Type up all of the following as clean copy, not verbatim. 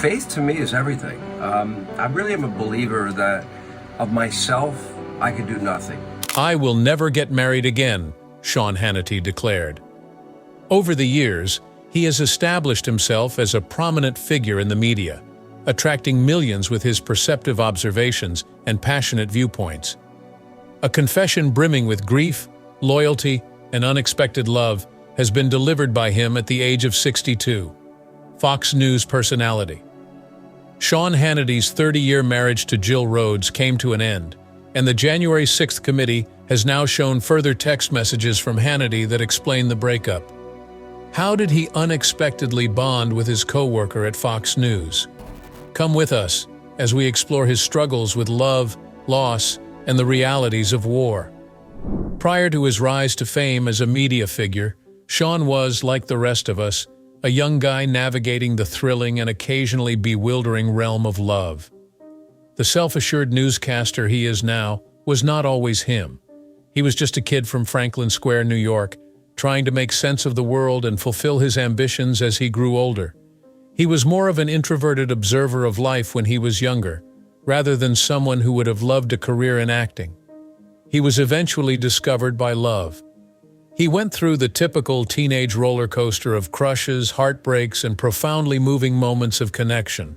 Faith to me is everything. I really am a believer that of myself, I could do nothing. "I will never get married again," Sean Hannity declared. Over the years, he has established himself as a prominent figure in the media, attracting millions with his perceptive observations and passionate viewpoints. A confession brimming with grief, loyalty, and unexpected love has been delivered by him at the age of 62. Fox News personality. Sean Hannity's 30-year marriage to Jill Rhodes came to an end, and the January 6th committee has now shown further text messages from Hannity that explain the breakup. How did he unexpectedly bond with his co-worker at Fox News? Come with us as we explore his struggles with love, loss, and the realities of war. Prior to his rise to fame as a media figure, Sean was, like the rest of us, a young guy navigating the thrilling and occasionally bewildering realm of love. The self-assured newscaster he is now was not always him. He was just a kid from Franklin Square, New York, trying to make sense of the world and fulfill his ambitions as he grew older. He was more of an introverted observer of life when he was younger, rather than someone who would have loved a career in acting. He was eventually discovered by love. He went through the typical teenage roller coaster of crushes, heartbreaks, and profoundly moving moments of connection.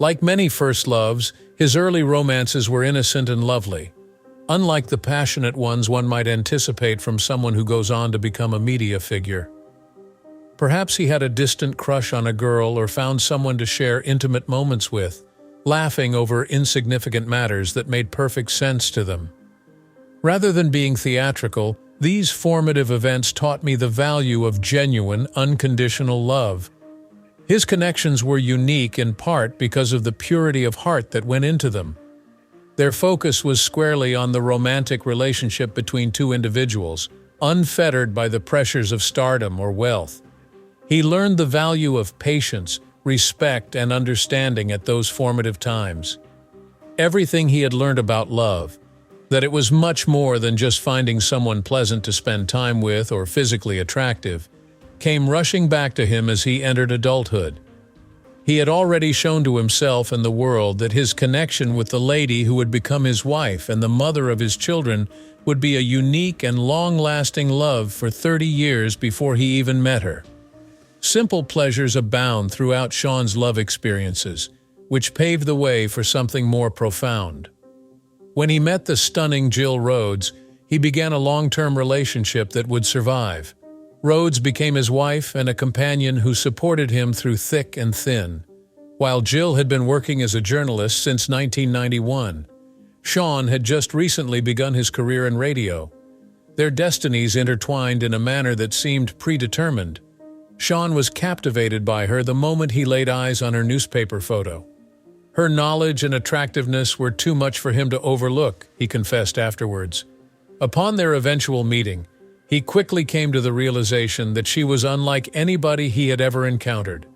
Like many first loves, his early romances were innocent and lovely, unlike the passionate ones one might anticipate from someone who goes on to become a media figure. Perhaps he had a distant crush on a girl or found someone to share intimate moments with, laughing over insignificant matters that made perfect sense to them. Rather than being theatrical, these formative events taught me the value of genuine, unconditional love. His connections were unique in part because of the purity of heart that went into them. Their focus was squarely on the romantic relationship between two individuals, unfettered by the pressures of stardom or wealth. He learned the value of patience, respect, and understanding at those formative times. Everything he had learned about love, that it was much more than just finding someone pleasant to spend time with or physically attractive, came rushing back to him as he entered adulthood. He had already shown to himself and the world that his connection with the lady who would become his wife and the mother of his children would be a unique and long-lasting love for 30 years before he even met her. Simple pleasures abound throughout Sean's love experiences, which paved the way for something more profound. When he met the stunning Jill Rhodes, he began a long-term relationship that would survive. Rhodes became his wife and a companion who supported him through thick and thin. While Jill had been working as a journalist since 1991, Sean had just recently begun his career in radio. Their destinies intertwined in a manner that seemed predetermined. Sean was captivated by her the moment he laid eyes on her newspaper photo. Her knowledge and attractiveness were too much for him to overlook, he confessed afterwards. Upon their eventual meeting, he quickly came to the realization that she was unlike anybody he had ever encountered.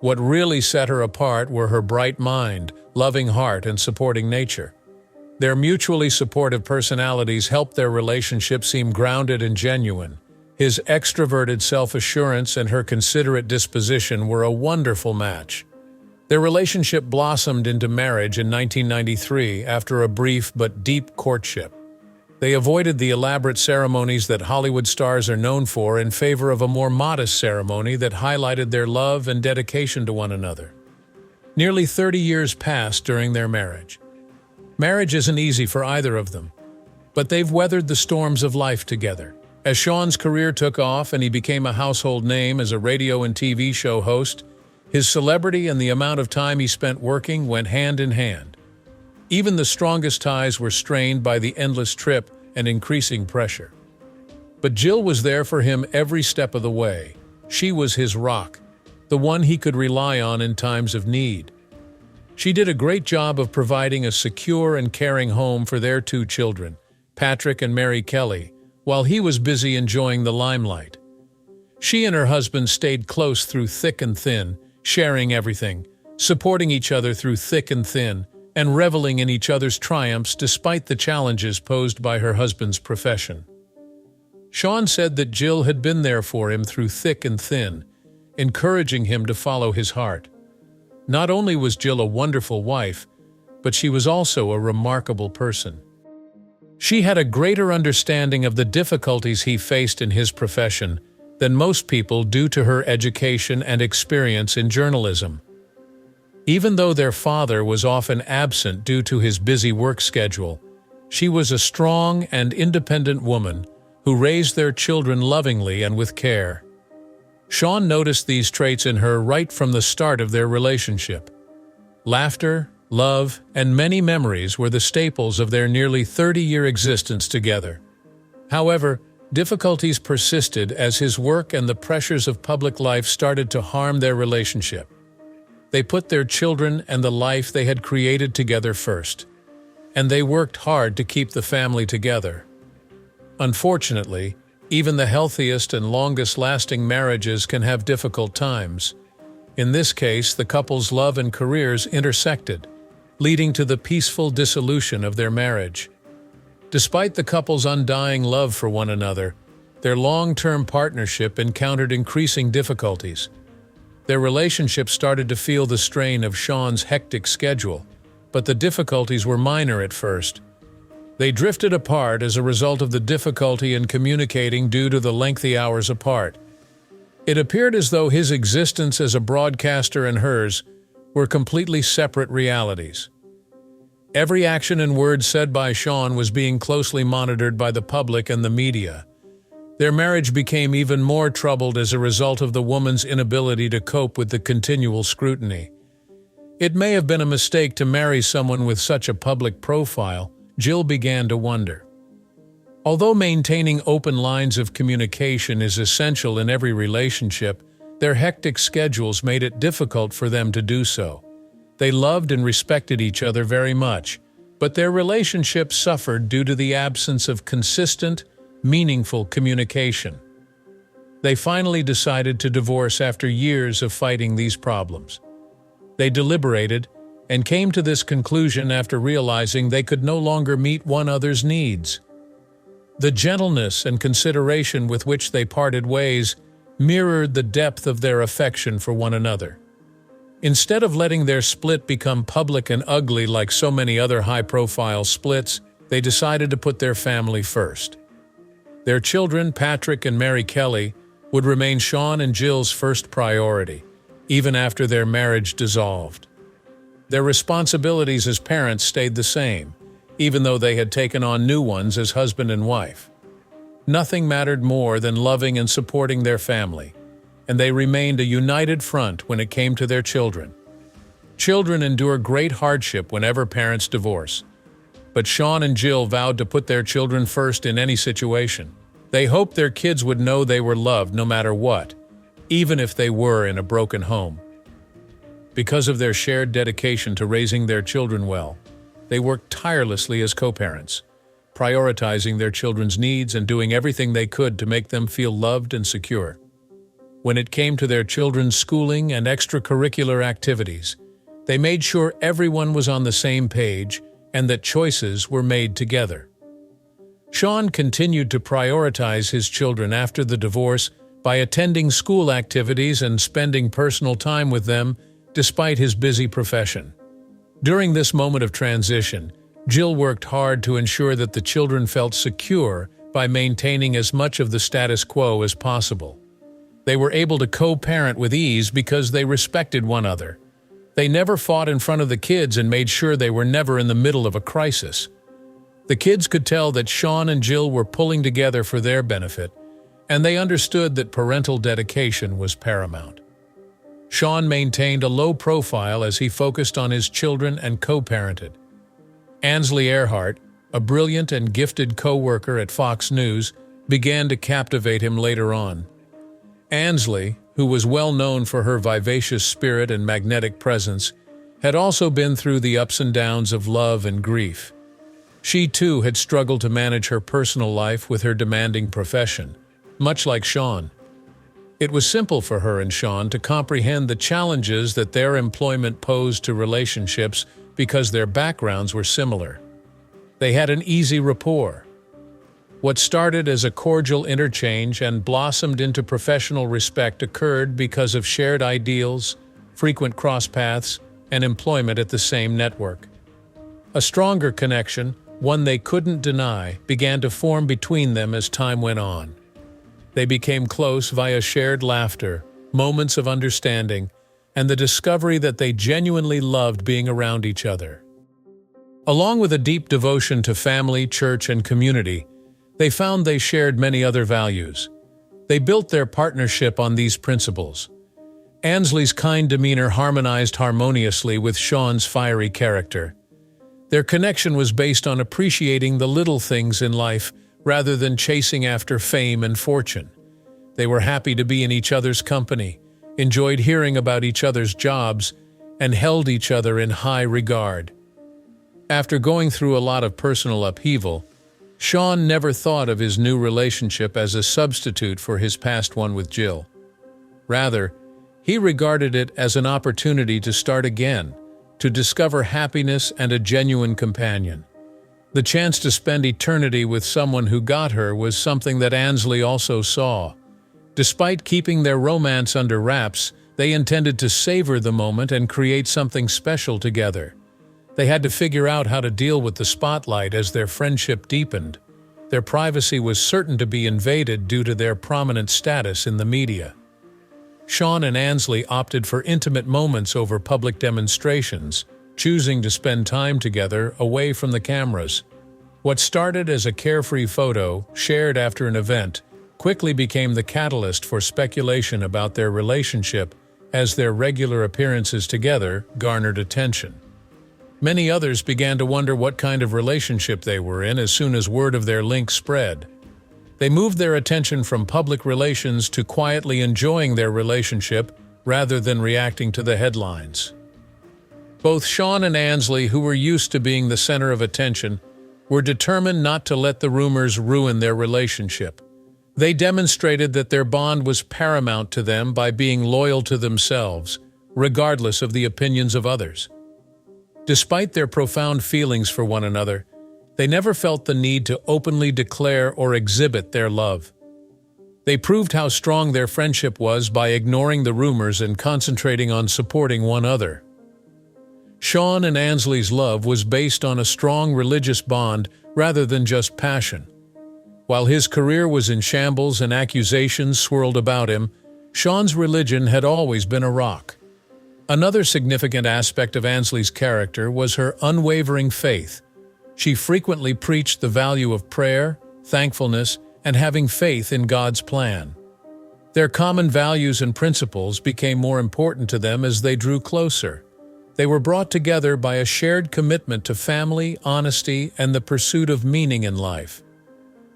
What really set her apart were her bright mind, loving heart, and supporting nature. Their mutually supportive personalities helped their relationship seem grounded and genuine. His extroverted self-assurance and her considerate disposition were a wonderful match. Their relationship blossomed into marriage in 1993 after a brief but deep courtship. They avoided the elaborate ceremonies that Hollywood stars are known for in favor of a more modest ceremony that highlighted their love and dedication to one another. Nearly 30 years passed during their marriage. Marriage isn't easy for either of them, but they've weathered the storms of life together. As Sean's career took off and he became a household name as a radio and TV show host, his celebrity and the amount of time he spent working went hand in hand. Even the strongest ties were strained by the endless trip and increasing pressure. But Jill was there for him every step of the way. She was his rock, the one he could rely on in times of need. She did a great job of providing a secure and caring home for their two children, Patrick and Mary Kelly, while he was busy enjoying the limelight. She and her husband stayed close through thick and thin, sharing everything, supporting each other through thick and thin, and reveling in each other's triumphs despite the challenges posed by her husband's profession. Sean said that Jill had been there for him through thick and thin, encouraging him to follow his heart. Not only was Jill a wonderful wife, but she was also a remarkable person. She had a greater understanding of the difficulties he faced in his profession than most people due to her education and experience in journalism. Even though their father was often absent due to his busy work schedule, she was a strong and independent woman who raised their children lovingly and with care. Sean noticed these traits in her right from the start of their relationship. Laughter, love, and many memories were the staples of their nearly 30-year existence together. However, difficulties persisted as his work and the pressures of public life started to harm their relationship. They put their children and the life they had created together first, and they worked hard to keep the family together. Unfortunately, even the healthiest and longest-lasting marriages can have difficult times. In this case, the couple's love and careers intersected, leading to the peaceful dissolution of their marriage. Despite the couple's undying love for one another, their long-term partnership encountered increasing difficulties. Their relationship started to feel the strain of Sean's hectic schedule, but the difficulties were minor at first. They drifted apart as a result of the difficulty in communicating due to the lengthy hours apart. It appeared as though his existence as a broadcaster and hers were completely separate realities. Every action and word said by Sean was being closely monitored by the public and the media. Their marriage became even more troubled as a result of the woman's inability to cope with the continual scrutiny. It may have been a mistake to marry someone with such a public profile, Jill began to wonder. Although maintaining open lines of communication is essential in every relationship, their hectic schedules made it difficult for them to do so. They loved and respected each other very much, but their relationship suffered due to the absence of consistent, meaningful communication. They finally decided to divorce after years of fighting these problems. They deliberated and came to this conclusion after realizing they could no longer meet one another's needs. The gentleness and consideration with which they parted ways mirrored the depth of their affection for one another. Instead of letting their split become public and ugly like so many other high-profile splits, they decided to put their family first. Their children, Patrick and Mary Kelly, would remain Sean and Jill's first priority, even after their marriage dissolved. Their responsibilities as parents stayed the same, even though they had taken on new ones as husband and wife. Nothing mattered more than loving and supporting their family, and they remained a united front when it came to their children. Children endure great hardship whenever parents divorce, but Sean and Jill vowed to put their children first in any situation. They hoped their kids would know they were loved no matter what, even if they were in a broken home. Because of their shared dedication to raising their children well, they worked tirelessly as co-parents, prioritizing their children's needs and doing everything they could to make them feel loved and secure. When it came to their children's schooling and extracurricular activities, they made sure everyone was on the same page and that choices were made together. Sean continued to prioritize his children after the divorce by attending school activities and spending personal time with them despite his busy profession. During this moment of transition, Jill worked hard to ensure that the children felt secure by maintaining as much of the status quo as possible. They were able to co-parent with ease because they respected one another. They never fought in front of the kids and made sure they were never in the middle of a crisis. The kids could tell that Sean and Jill were pulling together for their benefit, and they understood that parental dedication was paramount. Sean maintained a low profile as he focused on his children and co-parented. Ainsley Earhart, a brilliant and gifted co-worker at Fox News, began to captivate him later on. Ainsley, who was well known for her vivacious spirit and magnetic presence, had also been through the ups and downs of love and grief. She too had struggled to manage her personal life with her demanding profession, much like Sean. It was simple for her and Sean to comprehend the challenges that their employment posed to relationships because their backgrounds were similar. They had an easy rapport. What started as a cordial interchange and blossomed into professional respect occurred because of shared ideals, frequent cross-paths, and employment at the same network. A stronger connection, one they couldn't deny, began to form between them as time went on. They became close via shared laughter, moments of understanding, and the discovery that they genuinely loved being around each other. Along with a deep devotion to family, church, and community, they found they shared many other values. They built their partnership on these principles. Ainsley's kind demeanor harmonized harmoniously with Sean's fiery character. Their connection was based on appreciating the little things in life rather than chasing after fame and fortune. They were happy to be in each other's company, enjoyed hearing about each other's jobs, and held each other in high regard. After going through a lot of personal upheaval, Sean never thought of his new relationship as a substitute for his past one with Jill. Rather, he regarded it as an opportunity to start again, to discover happiness and a genuine companion. The chance to spend eternity with someone who got her was something that Ainsley also saw. Despite keeping their romance under wraps, they intended to savor the moment and create something special together. They had to figure out how to deal with the spotlight as their friendship deepened. Their privacy was certain to be invaded due to their prominent status in the media. Sean and Ainsley opted for intimate moments over public demonstrations, choosing to spend time together away from the cameras. What started as a carefree photo, shared after an event, quickly became the catalyst for speculation about their relationship as their regular appearances together garnered attention. Many others began to wonder what kind of relationship they were in as soon as word of their link spread. They moved their attention from public relations to quietly enjoying their relationship rather than reacting to the headlines. Both Sean and Ainsley, who were used to being the center of attention, were determined not to let the rumors ruin their relationship. They demonstrated that their bond was paramount to them by being loyal to themselves, regardless of the opinions of others. Despite their profound feelings for one another, they never felt the need to openly declare or exhibit their love. They proved how strong their friendship was by ignoring the rumors and concentrating on supporting one another. Sean and Ainsley's love was based on a strong religious bond rather than just passion. While his career was in shambles and accusations swirled about him, Sean's religion had always been a rock. Another significant aspect of Ainsley's character was her unwavering faith. She frequently preached the value of prayer, thankfulness, and having faith in God's plan. Their common values and principles became more important to them as they drew closer. They were brought together by a shared commitment to family, honesty, and the pursuit of meaning in life.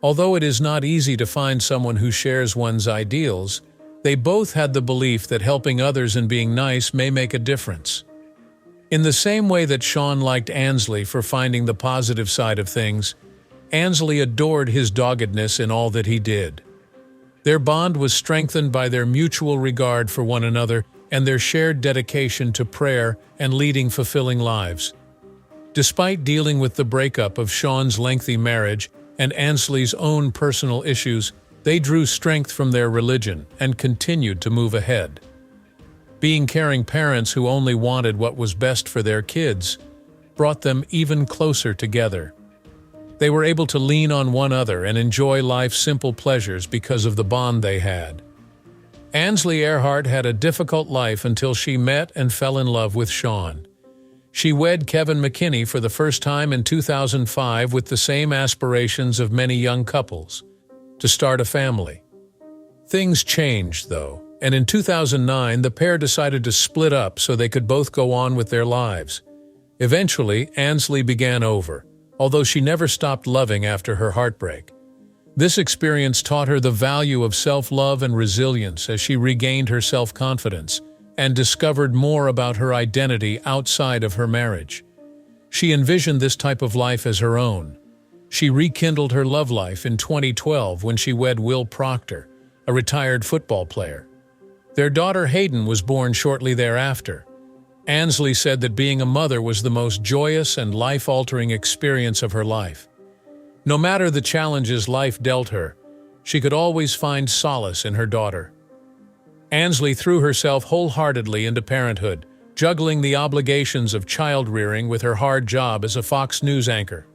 Although it is not easy to find someone who shares one's ideals, they both had the belief that helping others and being nice may make a difference. In the same way that Sean liked Ainsley for finding the positive side of things, Ainsley adored his doggedness in all that he did. Their bond was strengthened by their mutual regard for one another and their shared dedication to prayer and leading fulfilling lives. Despite dealing with the breakup of Sean's lengthy marriage and Ainsley's own personal issues, they drew strength from their religion and continued to move ahead. Being caring parents who only wanted what was best for their kids brought them even closer together. They were able to lean on one another and enjoy life's simple pleasures because of the bond they had. Ainsley Earhart had a difficult life until she met and fell in love with Sean. She wed Kevin McKinney for the first time in 2005 with the same aspirations of many young couples, to start a family. Things changed, though, and in 2009 the pair decided to split up so they could both go on with their lives. Eventually, Ainsley began over, although she never stopped loving after her heartbreak. This experience taught her the value of self-love and resilience as she regained her self-confidence and discovered more about her identity outside of her marriage. She envisioned this type of life as her own. She rekindled her love life in 2012 when she wed Will Proctor, a retired football player. Their daughter Hayden was born shortly thereafter. Ainsley said that being a mother was the most joyous and life-altering experience of her life. No matter the challenges life dealt her, she could always find solace in her daughter. Ansley threw herself wholeheartedly into parenthood, juggling the obligations of child-rearing with her hard job as a Fox News anchor.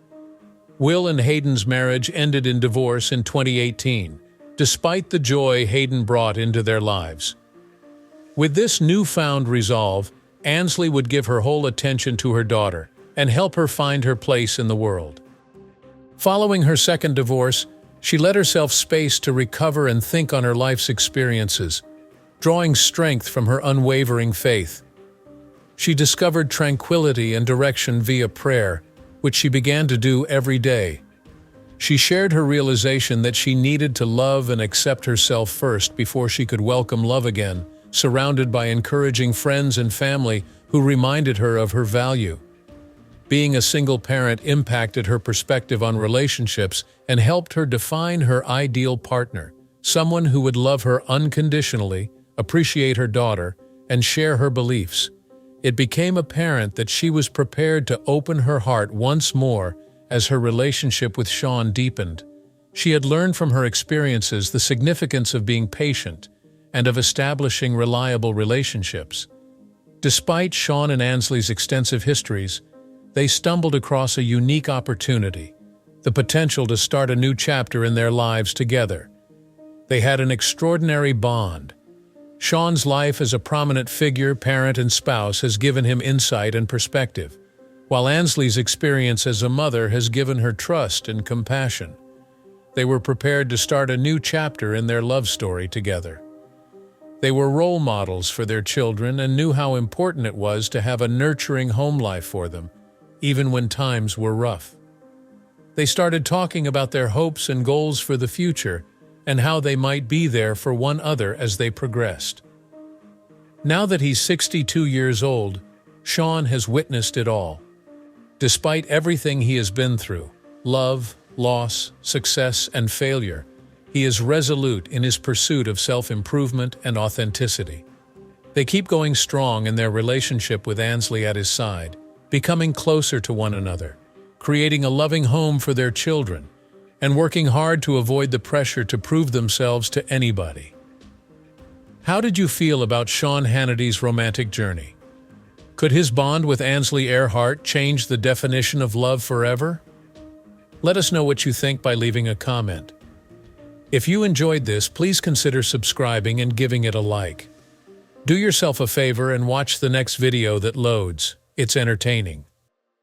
Will and Hayden's marriage ended in divorce in 2018, despite the joy Hayden brought into their lives. With this newfound resolve, Ansley would give her whole attention to her daughter and help her find her place in the world. Following her second divorce, she let herself space to recover and think on her life's experiences, drawing strength from her unwavering faith. She discovered tranquility and direction via prayer, which she began to do every day. She shared her realization that she needed to love and accept herself first before she could welcome love again, surrounded by encouraging friends and family who reminded her of her value. Being a single parent impacted her perspective on relationships and helped her define her ideal partner, someone who would love her unconditionally, appreciate her daughter, and share her beliefs. It became apparent that she was prepared to open her heart once more as her relationship with Sean deepened. She had learned from her experiences the significance of being patient and of establishing reliable relationships. Despite Sean and Ansley's extensive histories, they stumbled across a unique opportunity, the potential to start a new chapter in their lives together. They had an extraordinary bond. Sean's life as a prominent figure, parent, and spouse has given him insight and perspective, while Ansley's experience as a mother has given her trust and compassion. They were prepared to start a new chapter in their love story together. They were role models for their children and knew how important it was to have a nurturing home life for them, even when times were rough. They started talking about their hopes and goals for the future and how they might be there for one another as they progressed. Now that he's 62 years old, Sean has witnessed it all. Despite everything he has been through, love, loss, success, and failure, he is resolute in his pursuit of self-improvement and authenticity. They keep going strong in their relationship with Ansley at his side, becoming closer to one another, creating a loving home for their children, and working hard to avoid the pressure to prove themselves to anybody. How did you feel about Sean Hannity's romantic journey? Could his bond with Ansley Earhart change the definition of love forever? Let us know what you think by leaving a comment. If you enjoyed this, please consider subscribing and giving it a like. Do yourself a favor and watch the next video that loads. It's entertaining.